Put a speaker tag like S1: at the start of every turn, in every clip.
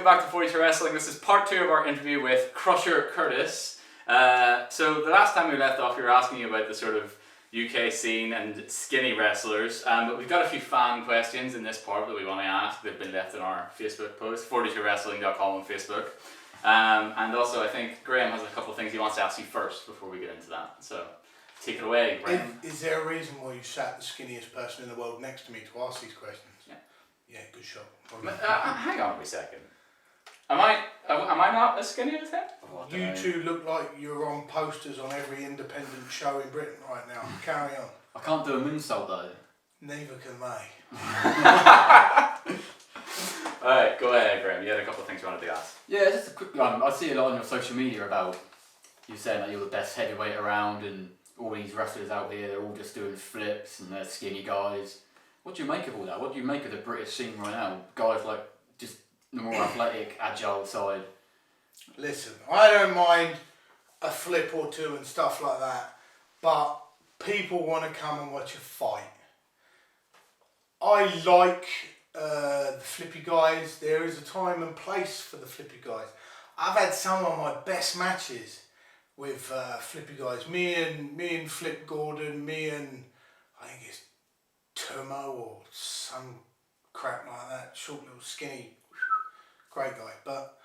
S1: back to 42 Wrestling. This is part 2 of our interview with Crusher Curtis. So the last time we left off, we were asking you about the sort of UK scene and skinny wrestlers. But we've got a few fan questions in this part that we want to ask. They've been left in our Facebook post, 42wrestling.com on Facebook. And also, I think Graham has a couple of things he wants to ask you first before we get into that. So take it away, Graham.
S2: Is there a reason why you sat the skinniest person in the world next to me to ask these questions?
S1: Yeah.
S2: Yeah, good shot.
S1: Hang on a second. Am I not as skinny as him?
S2: You two look like you're on posters on every independent show in Britain right now. Carry on.
S3: I can't do a moonsault though.
S2: Neither can they.
S1: Alright, go ahead, Graham. You had a couple of things you wanted to ask.
S3: Yeah, just a quick one. I see a lot on your social media about you saying that you're the best heavyweight around and all these wrestlers out here, they're all just doing flips and they're skinny guys. What do you make of all that? What do you make of the British scene right now? Guys like just the more athletic, agile side.
S2: Listen, I don't mind a flip or two and stuff like that, but people want to come and watch a fight. I like the flippy guys. There is a time and place for the flippy guys. I've had some of my best matches with flippy guys. Me and Flip Gordon, me and I think it's Tomo or some crap like that. Short little skinny, great guy. But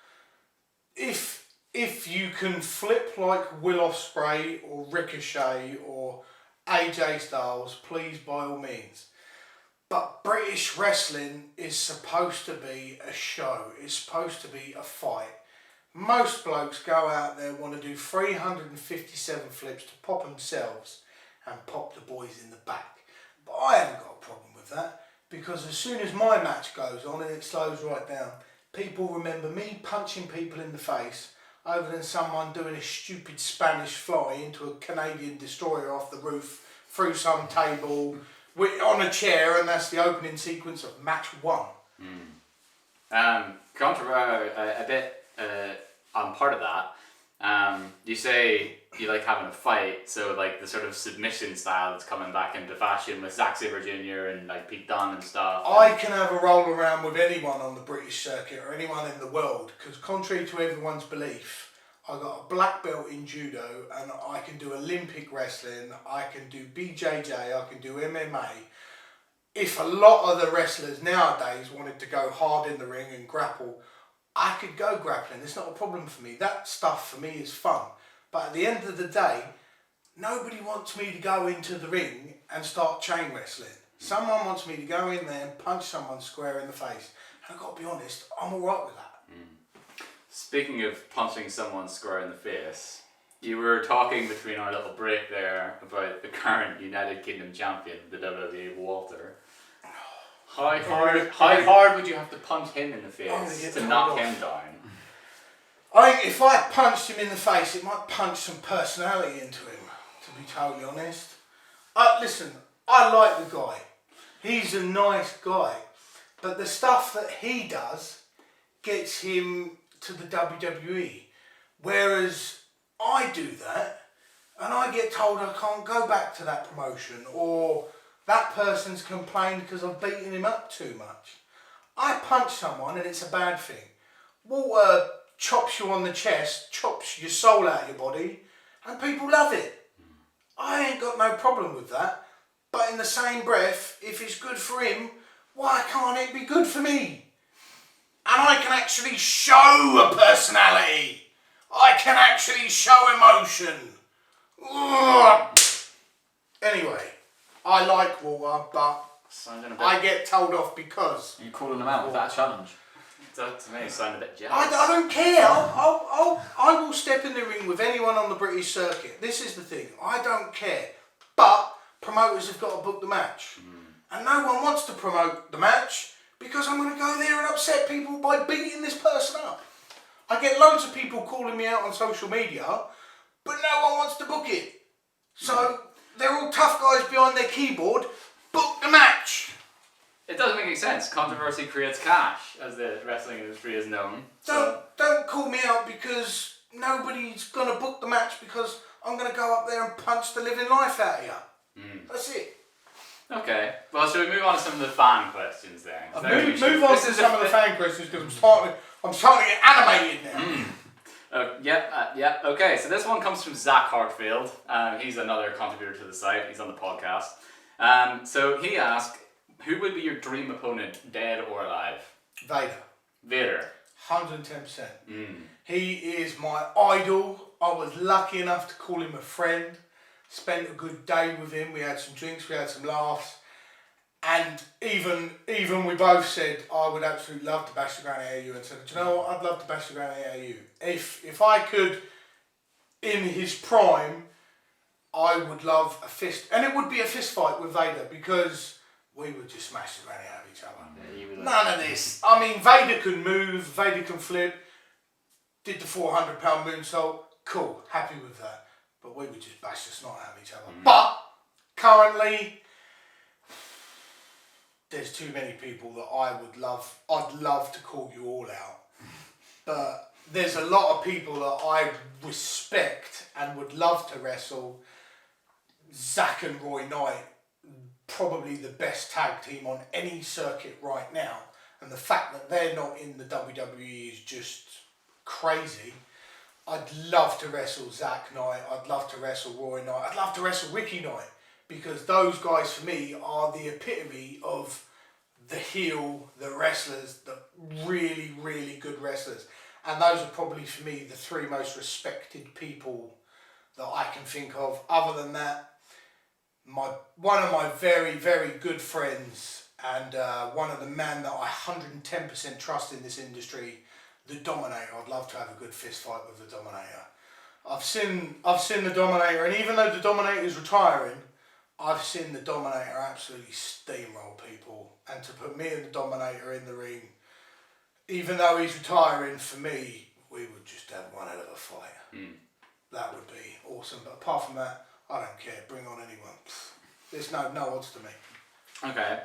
S2: if you can flip like Will Ospreay or Ricochet or AJ Styles, please by all means. But British wrestling is supposed to be a show. It's supposed to be a fight. Most blokes go out there, want to do 357 flips to pop themselves and pop the boys in the back. But I haven't got a problem with that, because as soon as my match goes on and it slows right down, people remember me punching people in the face over than someone doing a stupid Spanish fly into a Canadian destroyer off the roof through some table on a chair, and that's the opening sequence of match 1.
S1: A bit on part of that, you say you like having a fight, so like the sort of submission style that's coming back into fashion with Zack Sabre Jr. and like Pete Dunne and stuff.
S2: I can have a roll around with anyone on the British circuit or anyone in the world, because contrary to everyone's belief, I got a black belt in judo and I can do Olympic wrestling, I can do BJJ, I can do MMA. If a lot of the wrestlers nowadays wanted to go hard in the ring and grapple, I could go grappling. It's not a problem for me. That stuff for me is fun. But at the end of the day, nobody wants me to go into the ring and start chain wrestling. Someone wants me to go in there and punch someone square in the face. And I've got to be honest, I'm alright with that.
S1: Speaking of punching someone square in the face, you were talking between our little break there about the current United Kingdom champion, the WWE Walter. How hard would you have to punch him in the face to knock him down?
S2: I think if I punched him in the face, it might punch some personality into him, to be totally honest. Listen, I like the guy. He's a nice guy. But the stuff that he does gets him to the WWE. Whereas I do that and I get told I can't go back to that promotion, or that person's complained because I've beaten him up too much. I punch someone and it's a bad thing. Walter chops you on the chest, chops your soul out of your body, and people love it. I ain't got no problem with that. But in the same breath, if it's good for him, why can't it be good for me? And I can actually show a personality. I can actually show emotion. Ugh. Anyway, I like Walter, but I get told off because...
S3: Are you calling them out? Was that a challenge?
S1: That to me sounded a bit jealous.
S2: I don't care. I will step in the ring with anyone on the British circuit. This is the thing. I don't care. But promoters have got to book the match. And no one wants to promote the match because I'm going to go there and upset people by beating this person up. I get loads of people calling me out on social media, but no one wants to book it. So they're all tough guys behind their keyboard. Book the match.
S1: It doesn't make any sense. Controversy creates cash, as the wrestling industry is known.
S2: Don't call me out because nobody's going to book the match because I'm going to go up there and punch the living life out of you. That's it.
S1: Okay. Well, shall we move on to some of the fan questions then?
S2: Move on to some of the fan questions because I'm starting to get animated now.
S1: Yeah. Okay, so this one comes from Zach Hartfield. He's another contributor to the site. He's on the podcast. So he asked, who would be your dream opponent, dead or alive?
S2: Vader. 110%.
S1: Mm.
S2: He is my idol. I was lucky enough to call him a friend. Spent a good day with him. We had some drinks, we had some laughs. And even we both said, I would absolutely love to bash the ground out of you. And said, do you know what? I'd love to bash the ground out of you. If I could, in his prime, I would love a fist. And it would be a fist fight with Vader because we would just smash the ground out of each other. None of this. I mean, Vader can move, Vader can flip. Did the 400-pound moonsault. Cool, happy with that. But we would just bash the snot out of each other. But currently, there's too many people that I'd love to call you all out. But there's a lot of people that I respect and would love to wrestle. Zack and Roy Knight, probably the best tag team on any circuit right now. And the fact that they're not in the WWE is just crazy. I'd love to wrestle Zack Knight. I'd love to wrestle Roy Knight. I'd love to wrestle Ricky Knight because those guys for me are the epitome of the heel, the wrestlers, the really, really good wrestlers. And those are probably for me the three most respected people that I can think of. Other than that, one of my very, very good friends and one of the men that I 110% trust in this industry, the Dominator. I'd love to have a good fist fight with the Dominator. I've seen the Dominator, and even though the Dominator is retiring, I've seen the Dominator absolutely steamroll people. And to put me and the Dominator in the ring, even though he's retiring, for me, we would just have one hell of a fight. That would be awesome. But apart from that, I don't care. Bring on anyone. There's no odds to me.
S1: Okay.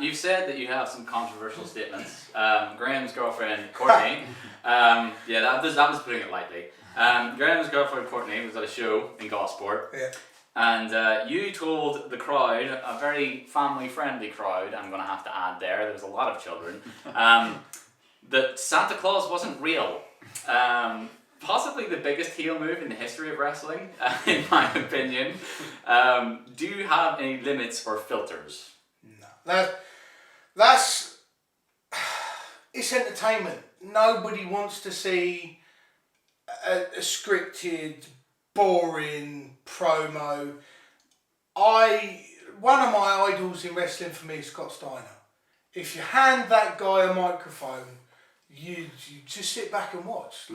S1: You've said that you have some controversial statements. Graham's girlfriend, Courtney, that was putting it lightly. Graham's girlfriend, Courtney, was at a show in Gosport.
S2: Yeah.
S1: And you told the crowd, a very family-friendly crowd, I'm going to have to add there was a lot of children, that Santa Claus wasn't real. Possibly the biggest heel move in the history of wrestling, in my opinion. Do you have any limits or filters?
S2: No. That's... It's entertainment. Nobody wants to see a scripted, boring promo. One of my idols in wrestling for me is Scott Steiner. If you hand that guy a microphone, you just sit back and watch.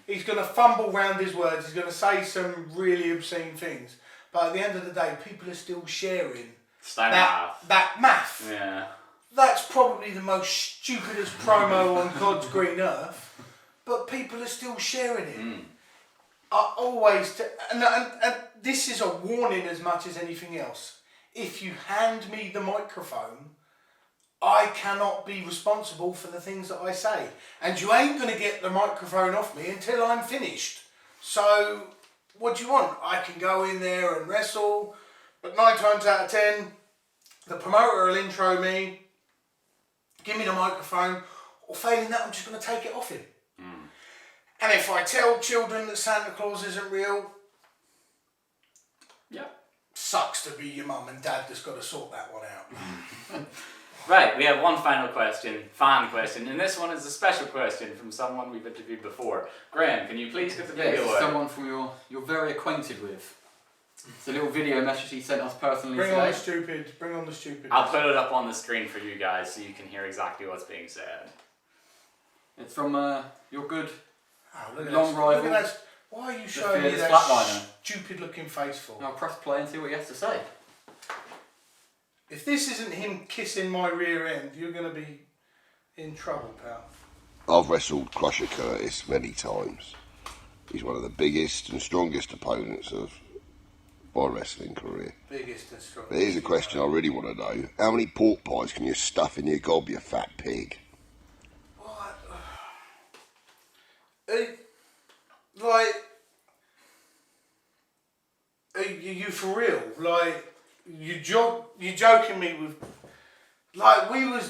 S2: He's going to fumble around his words, he's going to say some really obscene things, but at the end of the day, people are still sharing that math.
S1: Yeah.
S2: That's probably the most stupidest promo on God's green earth, but people are still sharing it. I always, and this is a warning as much as anything else. If you hand me the microphone, I cannot be responsible for the things that I say. And you ain't going to get the microphone off me until I'm finished. So, what do you want? I can go in there and wrestle, but 9 times out of 10, the promoter will intro me, give me the microphone, or failing that, I'm just going to take it off him. And if I tell children that Santa Claus isn't real, sucks to be your mum and dad that's got to sort that one out.
S1: Right, we have one final fan question, and this one is a special question from someone we've interviewed before. Graham, can you please get the video away?
S3: Someone from you're very acquainted with. It's a little video message he sent us personally
S2: Bring
S3: today.
S2: on the stupid.
S1: I'll put it up on the screen for you guys so you can hear exactly what's being said.
S3: It's from your good
S2: look
S3: long rival.
S2: Look at that. Why are you showing me that stupid looking face for?
S3: I'll press play and see what he has to say.
S2: If this isn't him kissing my rear end, you're going to be in trouble, pal.
S4: I've wrestled Crusher Curtis many times. He's one of the biggest and strongest opponents of my wrestling career.
S2: Biggest and strongest.
S4: But here's a question I really want to know. How many pork pies can you stuff in your gob, you fat pig?
S2: What? Are you for real? You joking me with, like we was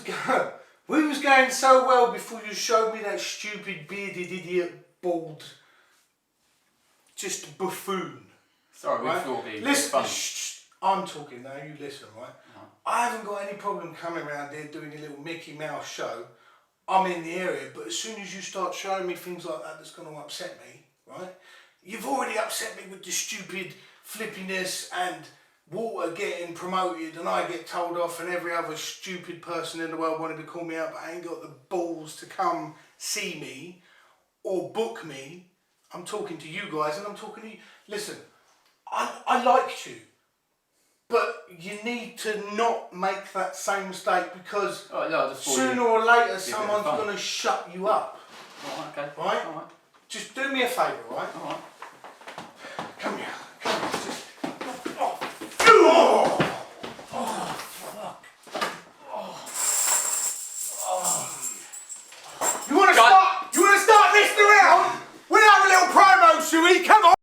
S2: going so well before you showed me that stupid bearded idiot bald, just buffoon.
S3: Sorry,
S2: Right?
S3: we thought it'd be
S2: Listen,
S3: funny.
S2: I'm talking now. You listen, right? I haven't got any problem coming around here doing a little Mickey Mouse show. I'm in the area, but as soon as you start showing me things like that that's going to upset me, right? You've already upset me with the stupid flippiness and Walter getting promoted and I get told off and every other stupid person in the world wanted to call me up, but I ain't got the balls to come see me or book me. I'm talking to you guys and I'm talking to you. Listen, I liked you, but you need to not make that same mistake because
S3: Oh, no, just
S2: sooner or later
S3: Keep it
S2: someone's
S3: fun.
S2: going to shut you up.
S3: Oh, okay.
S2: Right?
S3: All right.
S2: Just do me a favour, right?
S3: All right.
S2: Come here. Come here. Just... Oh! Oh, fuck. Oh. You want to start messing around? We'll have a little promo, shall we? Come on.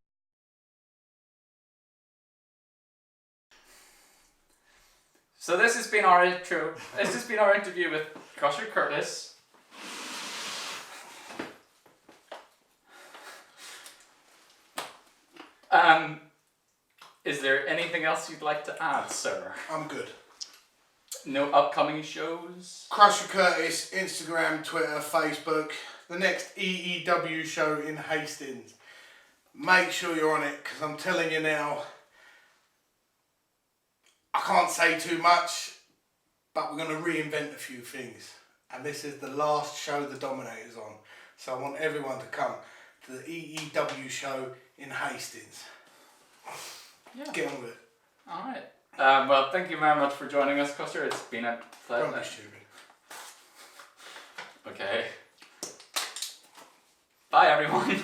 S1: So this has been our intro. This has been our interview with Crusher Curtis. Is there anything else you'd like to add, sir?
S2: I'm good.
S1: No upcoming shows?
S2: Crusher Curtis, Instagram, Twitter, Facebook. The next EEW show in Hastings. Make sure you're on it, because I'm telling you now, I can't say too much, but we're going to reinvent a few things. And this is the last show the Dominator's on. So I want everyone to come to the EEW show in Hastings.
S1: Yeah.
S2: Get on with it.
S1: Alright. Well, thank you very much for joining us, Custer. It's been a pleasure.
S2: Don't be stupid.
S1: Okay. Bye, everyone.